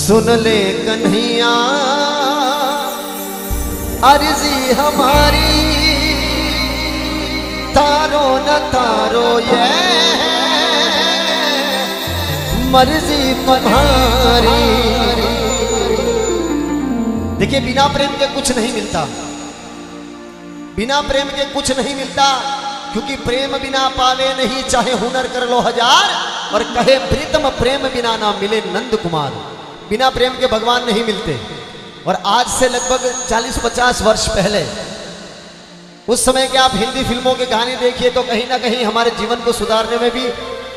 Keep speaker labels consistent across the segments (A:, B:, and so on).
A: सुन ले कन्हैया अर्जी हमारी, तारो न तारो ये मर्जी तुम्हारी। देखिए बिना प्रेम के कुछ नहीं मिलता, बिना प्रेम के कुछ नहीं मिलता, क्योंकि प्रेम बिना पावे नहीं, चाहे हुनर कर लो हजार, और कहे प्रीतम प्रेम बिना ना मिले नंद कुमार। बिना प्रेम के भगवान नहीं मिलते। और आज से लगभग 40-50 वर्ष पहले, उस समय के आप हिंदी फिल्मों के गाने देखिए तो कहीं ना कहीं हमारे जीवन को सुधारने में भी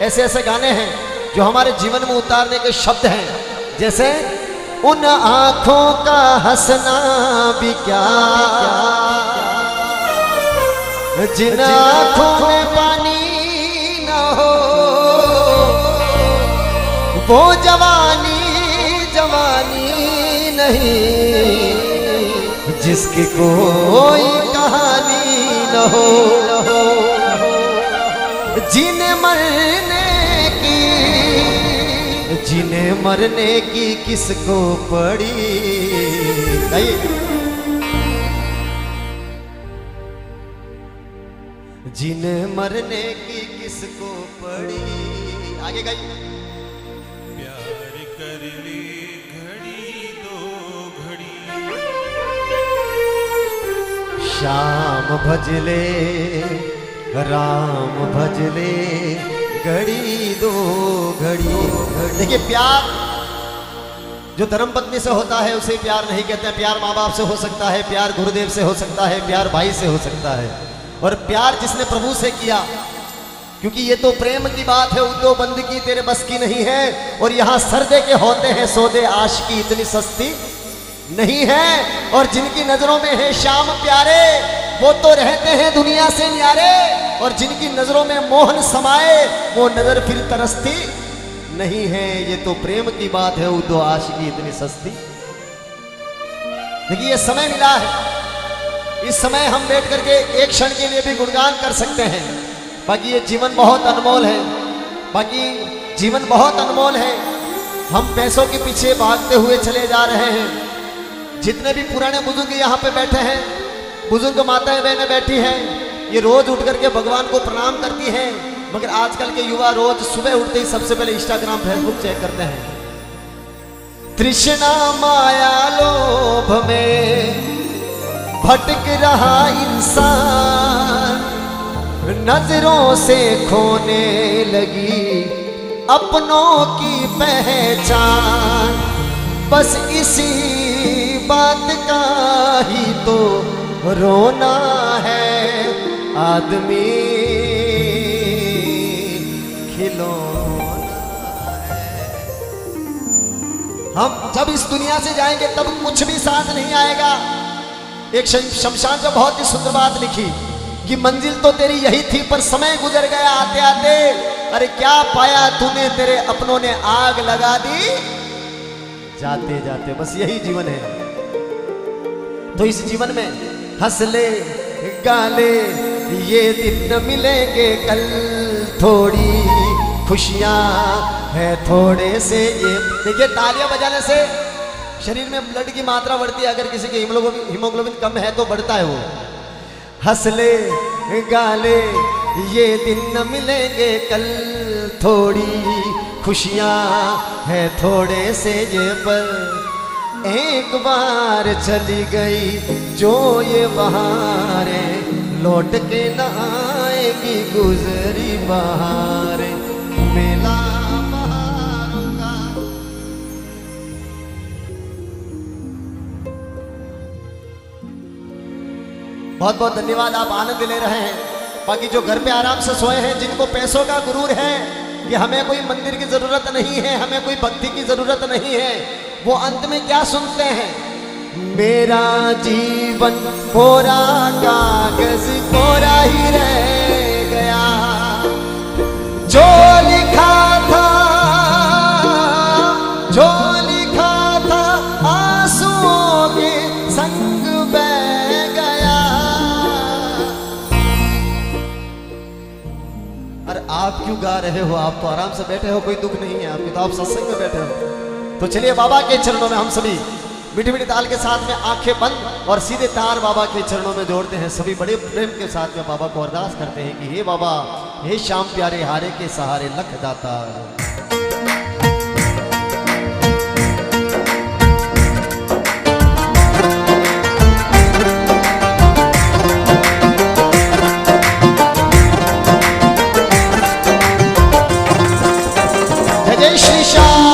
A: ऐसे ऐसे गाने हैं जो हमारे जीवन में उतारने के शब्द हैं। जैसे उन आंखों का हंसना भी क्या, जिन आंखों में पानी न हो, वो जवानी जवानी नहीं, जिसकी कोई कहानी न हो। जिन्हें मरने की किसको पड़ी। जिन्हें मरने की किसको पड़ी। आगे गाइए।
B: प्यार कर ले घड़ी दो घड़ी,
A: श्याम भजले राम भजले घड़ी दो घड़ी। देखिए प्यार जो धर्मपत्नी से होता है उसे प्यार नहीं कहते हैं। प्यार माँ बाप से हो सकता है, प्यार गुरुदेव से हो सकता है, प्यार भाई से हो सकता है, और प्यार जिसने प्रभु से किया, क्योंकि ये तो प्रेम की बात है, उद्योग बंद की तेरे बस की नहीं है। और यहाँ सरदे के होते हैं सौदे, आशिकी इतनी सस्ती नहीं है। और जिनकी नजरों में है श्याम प्यारे, वो तो रहते हैं दुनिया से न्यारे। और जिनकी नजरों में मोहन समाए, वो नजर फिर तरसती नहीं है। ये तो प्रेम की बात है, उद्योग आशिकी इतनी सस्ती। देखिए ये समय मिला है, इस समय हम बैठ करके एक क्षण के लिए भी गुणगान कर सकते हैं। बाकी ये जीवन बहुत अनमोल है, बाकी जीवन बहुत अनमोल है। हम पैसों के पीछे भागते हुए चले जा रहे हैं। जितने भी पुराने बुजुर्ग यहाँ पे बैठे हैं, बुजुर्ग माताएं बहनें बैठी हैं, ये रोज उठ करके भगवान को प्रणाम करती हैं। मगर आजकल के युवा रोज सुबह उठते ही सबसे पहले इंस्टाग्राम फेसबुक चेक करते हैं। तृष्णा माया लोभ में भटक रहा इंसान, नजरों से खोने लगी अपनों की पहचान। बस इसी बात का ही तो रोना है, आदमी खिलौना है। हम जब इस दुनिया से जाएंगे तब कुछ भी साथ नहीं आएगा। एक शमशान में बहुत ही सुंदर बात लिखी कि मंजिल तो तेरी यही थी, पर समय गुजर गया आते आते। अरे क्या पाया तूने, तेरे अपनों ने आग लगा दी जाते जाते। बस यही जीवन है। तो इस जीवन में हंस ले गाले, ये दिन न मिलेंगे कल, थोड़ी खुशियां है थोड़े से ये। देखिए तालियां बजाने से शरीर में ब्लड की मात्रा बढ़ती है। अगर किसी के हीमोग्लोबिन कम है तो बढ़ता है वो। हंस ले गाले, ये दिन न मिलेंगे कल, थोड़ी खुशियां है थोड़े से ये पल। एक बार चली गई जो ये बहारें, लौट के न आएगी गुजरी बहारें। मेला बहारों का। बहुत बहुत धन्यवाद, आप आनंद ले रहे हैं। बाकी जो घर पे आराम से सोए हैं, जिनको पैसों का गुरूर है कि हमें कोई मंदिर की जरूरत नहीं है, हमें कोई भक्ति की जरूरत नहीं है, वो अंत में क्या सुनते हैं? मेरा जीवन कोरा कागज कोरा ही रह गया, जो लिखा था आंसुओं के संग बह गया। अरे आप क्यों गा रहे हो? आप तो आराम से बैठे हो, कोई दुख नहीं है आपके, तो आप सत्संग में बैठे हो। तो चलिए बाबा के चरणों में हम सभी मीठी मीठी ताल के साथ में आंखें बंद और सीधे तार बाबा के चरणों में जोड़ते हैं। सभी बड़े प्रेम के साथ में बाबा को अरदास करते हैं कि हे बाबा, हे श्याम प्यारे हारे के सहारे लख दाता। जय श्री श्याम।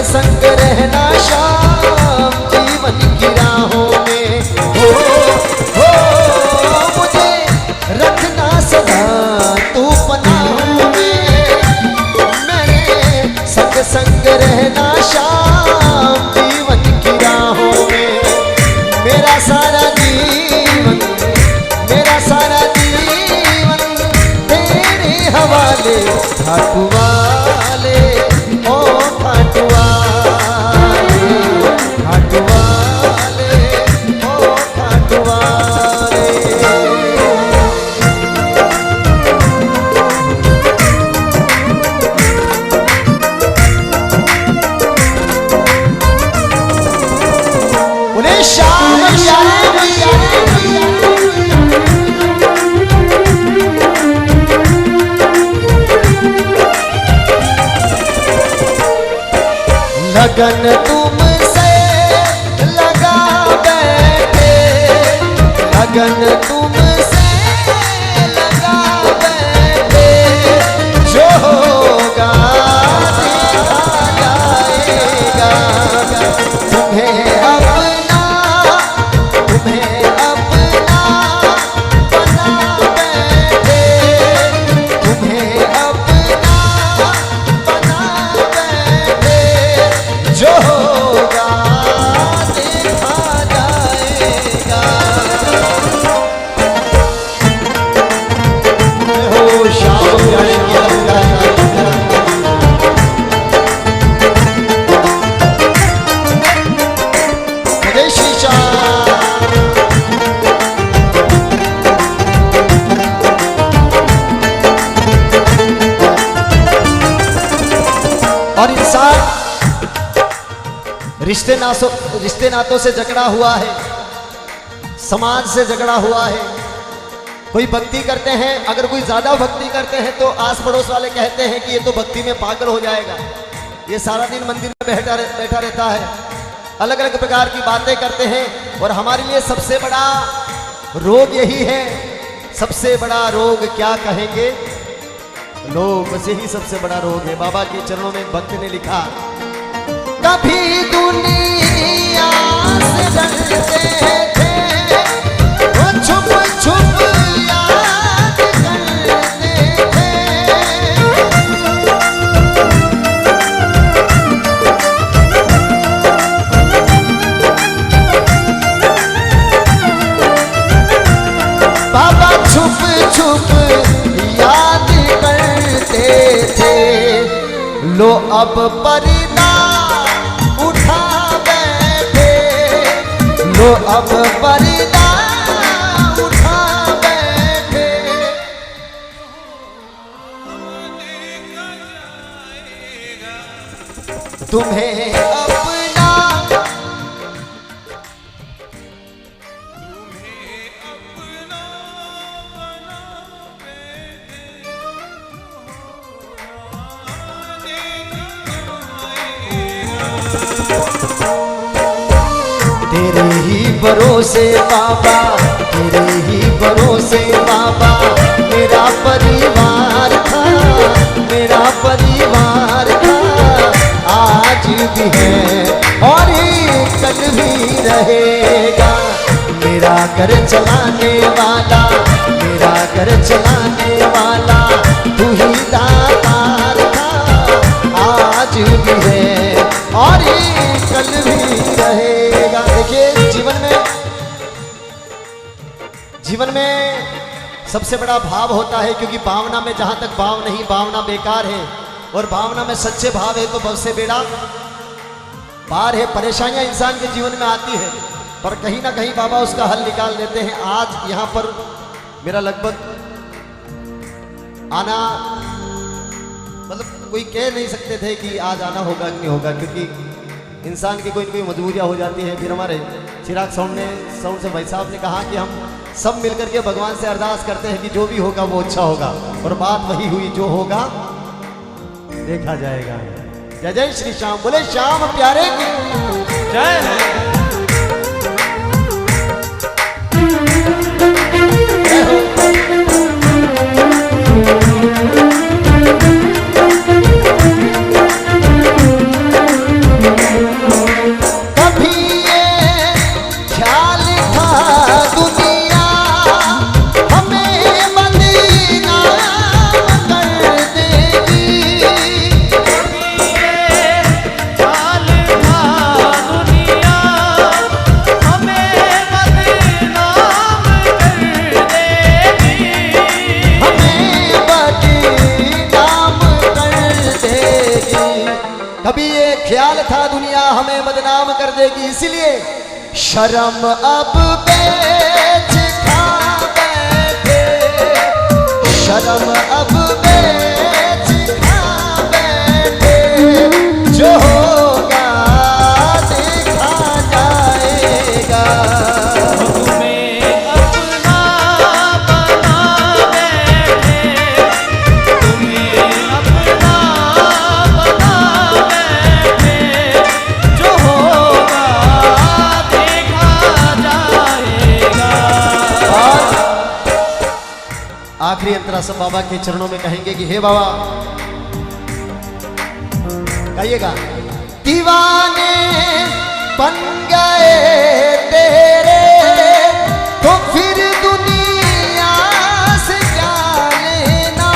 A: संग रहना श्याम जीवन की राहों में, हो मुझे रखना सदा तू पनाहों में, मेरे संग संग रहना श्याम जीवन की राहों में। मेरा सारा जीवन तेरे हवाले ठाकुर वाले, ओ ठाकुर लगन तुमसे लगा बैठे, लगन तुमसे लगा बैठे, जो होगा देखा जाएगा। तुम्हें अपना बना बैठे, तुम्हें अपना बना बैठे, जो होगा देखा जाएगा। हो श्याम जय श्री श्याम। और इंसान रिश्ते नातों से जकड़ा हुआ है, समाज से जकड़ा हुआ है। कोई भक्ति करते हैं, अगर कोई ज्यादा भक्ति करते हैं तो आस पड़ोस वाले कहते हैं कि ये तो भक्ति में पागल हो जाएगा, ये सारा दिन मंदिर में बैठा रहता है, अलग अलग प्रकार की बातें करते हैं। और हमारे लिए सबसे बड़ा रोग यही है। सबसे बड़ा रोग क्या कहेंगे लोग, बस यही सबसे बड़ा रोग है। बाबा के चरणों में भक्त ने लिखा, कभी दुनिया से डरते थे, वो छुप छुप याद करते थे, बाबा छुप छुप याद करते थे। लो अब पर्दा उठा बैठे, लो अब पर्दा उठा बैठे, तुम्हें अपना तेरे ही भरोसे बाबा, तेरे ही भरोसे बाबा, मेरा परिवार था, मेरा परिवार था, आज भी है और कल भी रहेगा। मेरा घर चलाने वाला, मेरा घर चलाने वाला तू ही दातार था, आज भी है और कल भी रहेगा। जीवन में सबसे बड़ा भाव होता है, क्योंकि भावना में जहां तक भाव नहीं, भावना बेकार है। और भावना में सच्चे भाव है तो भव से बेड़ा पार है। परेशानियां इंसान के जीवन में आती है, पर कहीं ना कहीं बाबा उसका हल निकाल देते हैं। आज यहाँ पर मेरा लगभग आना, मतलब कोई कह नहीं सकते थे कि आज आना होगा कि नहीं होगा, क्योंकि इंसान की कोई ना कोई मजबूरियाँ हो जाती है। फिर हमारे चिराग साउंड से भाई साहब ने कहा कि हम सब मिलकर के भगवान से अरदास करते हैं कि जो भी होगा वो अच्छा होगा। और बात वही हुई, जो होगा देखा जाएगा। जय जय श्री श्याम, बोले श्याम प्यारे की
B: जय हो।
A: कभी ये ख्याल था दुनिया हमें बदनाम कर देगी, इसीलिए शर्म अब बेच खा बैठे, शर्म अब बेच खा बैठे, जो होगा देखा जाएगा। आखिरी अंतरा सब बाबा के चरणों में कहेंगे कि हे बाबा, कहिएगा, दीवाने बन गए तेरे तो फिर दुनिया से क्या लेना।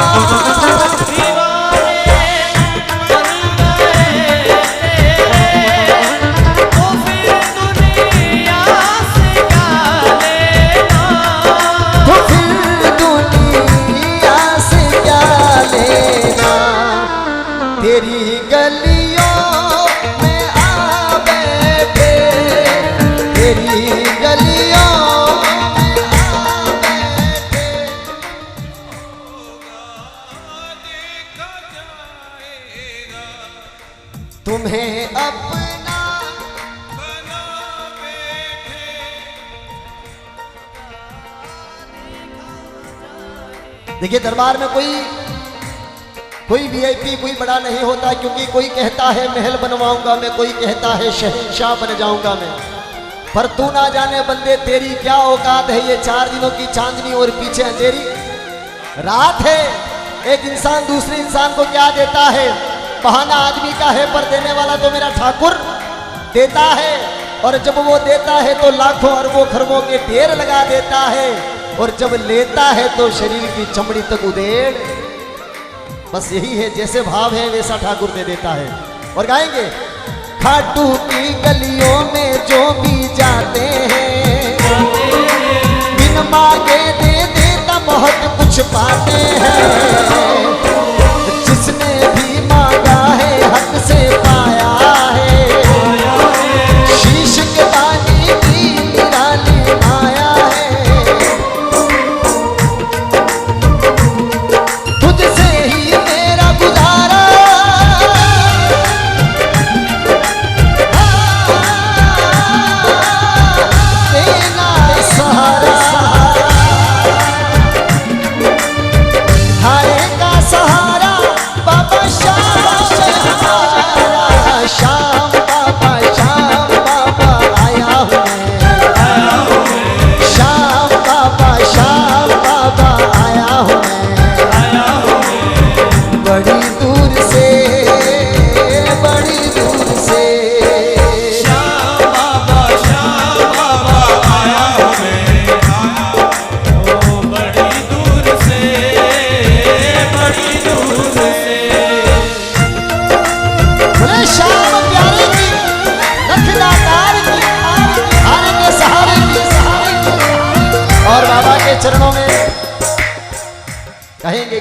A: तेरी गलियों में आ बैठे, तेरी गलियों में आ बैठे,
B: देखा जाएगा।
A: तुम्हें अपना
B: बना बैठे।
A: देखिए, दरबार में कोई वीआईपी कोई बड़ा नहीं होता, क्योंकि कोई कहता है महल बनवाऊंगा मैं, कोई कहता है शहंशाह बन जाऊंगा मैं। पर तू ना जाने बंदे तेरी क्या औकात है। ये 4 दिनों की चांदनी और पीछे अंधेरी रात है। एक इंसान दूसरे इंसान को क्या देता है? बहाना आदमी का है, पर देने वाला तो मेरा ठाकुर देता है। और जब वो देता है तो लाखों अरबों खरबों के ढेर लगा देता है, और जब लेता है तो शरीर की चमड़ी तक उधेड़। बस यही है, जैसे भाव है वैसा ठाकुर दे देता है। और गाएंगे, खाटू की गलियों में जो भी जाते हैं, बिन मांगे दे देता बहुत कुछ पाते हैं। जिसने भी मांगा है हक से पाया है, शीश के पानी की निराली माया है। तुझसे ही मेरा गुजारा,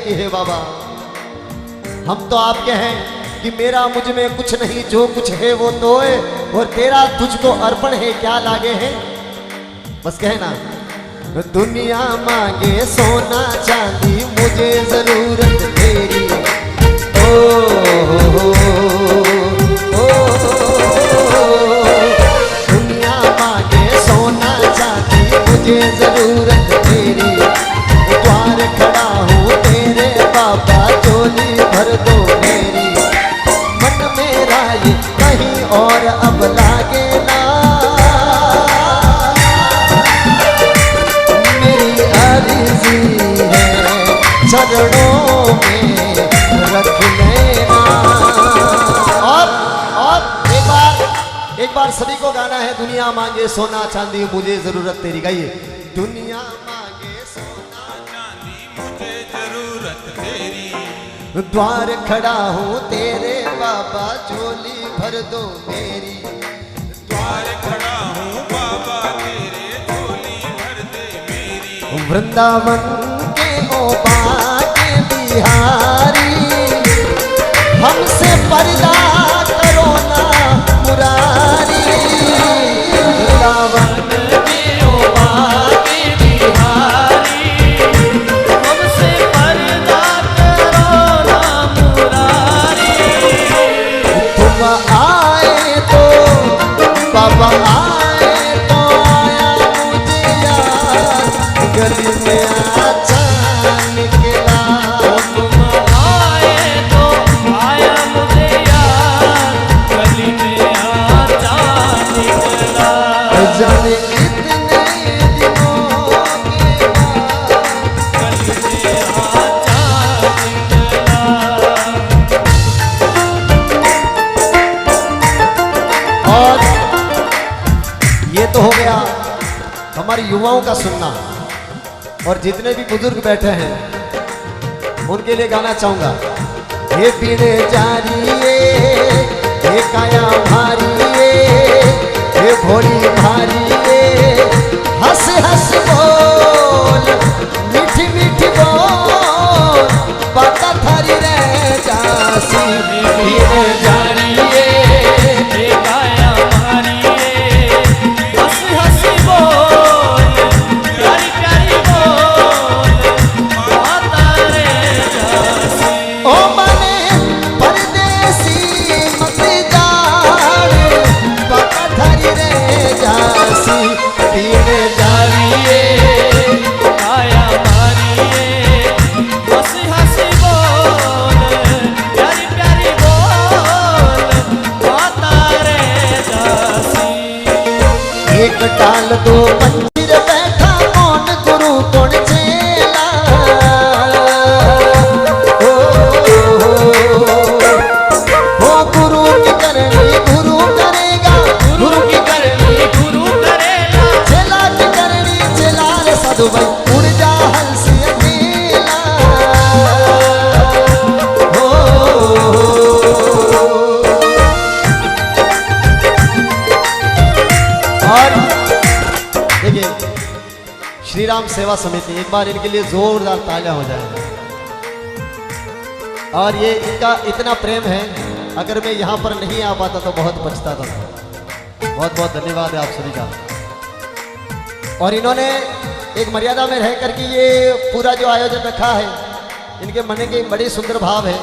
A: कि हे बाबा, हम तो आपके हैं कि मेरा मुझ में कुछ नहीं, जो कुछ है वो तो है, और तेरा तुझको अर्पण है, क्या लागे है। बस कहना, दुनिया मांगे सोना चांदी, मुझे जरूरत तेरी। ओ, ओ, दुनिया मांगे सोना चांदी, मुझे जरूरत तेरी। द्वार खड़ा हूँ तेरे बाबा, झोली भर दो मेरी। मन मेरा ये कहीं और अब लागे ना, मेरी अर्जी है चरणों में रख लेना। और एक बार सभी को गाना है, दुनिया मांगे सोना चांदी, मुझे जरूरत तेरी। गाइए, दुनिया मांगे सोना
B: चांदी, मुझे जरूरत तेरी।
A: द्वार खड़ा हूँ तेरे बाबा, झोली भर दो मेरी।
B: द्वार खड़ा हूँ बाबा तेरे, झोली भर दे मेरी।
A: वृंदावन के ओ बाके बिहारी, हमसे पर्दा करो ना मुरारी। वृंदावन के ओ बाके बिहारी,
C: हमसे पर्दा करो ना मुरारी।
A: तुम आए तो बाबा आए तो आया मुझे याद, गली में आचा निकला।
C: तुम आए तो आया मुझे याद, गली में आचा निकला।
A: जाने कितने दिनों के बाद,
C: गली में आचा निकला।
A: और ये तो हो गया हमारे युवाओं का सुनना, और जितने भी बुजुर्ग बैठे हैं उनके लिए गाना चाहूंगा। ये पीने जारी ये काया भारी ये भोली भारी हंस हंस बोल, मीठी मीठी बोल, बात थारी रह जासी। पीने जारी
C: ये काया हमारी हंस हंस बोल, प्यारी प्यारी बोल, बाता रे जासी।
A: ओ मने परदेसी मत जान, बाका थारी रह जासी। पीने जारी
C: काया हमारी हंस हंस बोल, प्यारी प्यारी बोल, बाता रे जासी।
A: एक टाल दो पंजीर बैठा, कौन गुरु कौन चेला। ओ गुरु की करनी गुरु करेगा,
C: गुरु की करनी गुरु करेगा।
A: चेला की करनी चेला रे साधु भाई, उड़ जा हंसी अकेला। और देखिए, श्री राम सेवा समिति, एक बार इनके लिए जोरदार तालियां हो जाए। और ये इनका इतना प्रेम है, अगर मैं यहाँ पर नहीं आ पाता तो बहुत पछताता था। बहुत बहुत धन्यवाद है आप सभी का। और इन्होंने एक मर्यादा में रह करके ये पूरा जो आयोजन रखा है, इनके मन के बड़े सुंदर भाव है,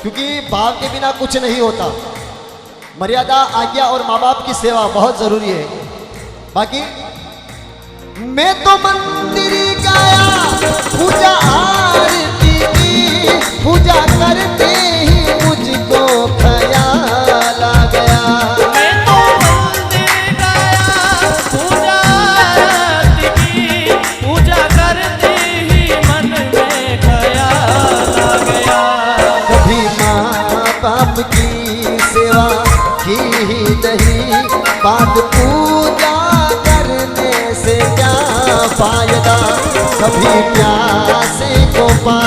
A: क्योंकि भाव के बिना कुछ नहीं होता। मर्यादा, आज्ञा और माँ बाप की सेवा बहुत जरूरी है। बाकी मैं तो मंदिर गाया, पूजा आरती की, पूजा करते ही मुझको ख्याल आ गया।
C: मैं तो मंदिर गया, पूजा आरती की, पूजा करते ही मन में ख्याल आ गया।
A: कभी माँ बाप की सेवा की ही नहीं, बाद पूजा करने से क्या फायदा। कभी प्यासे को पा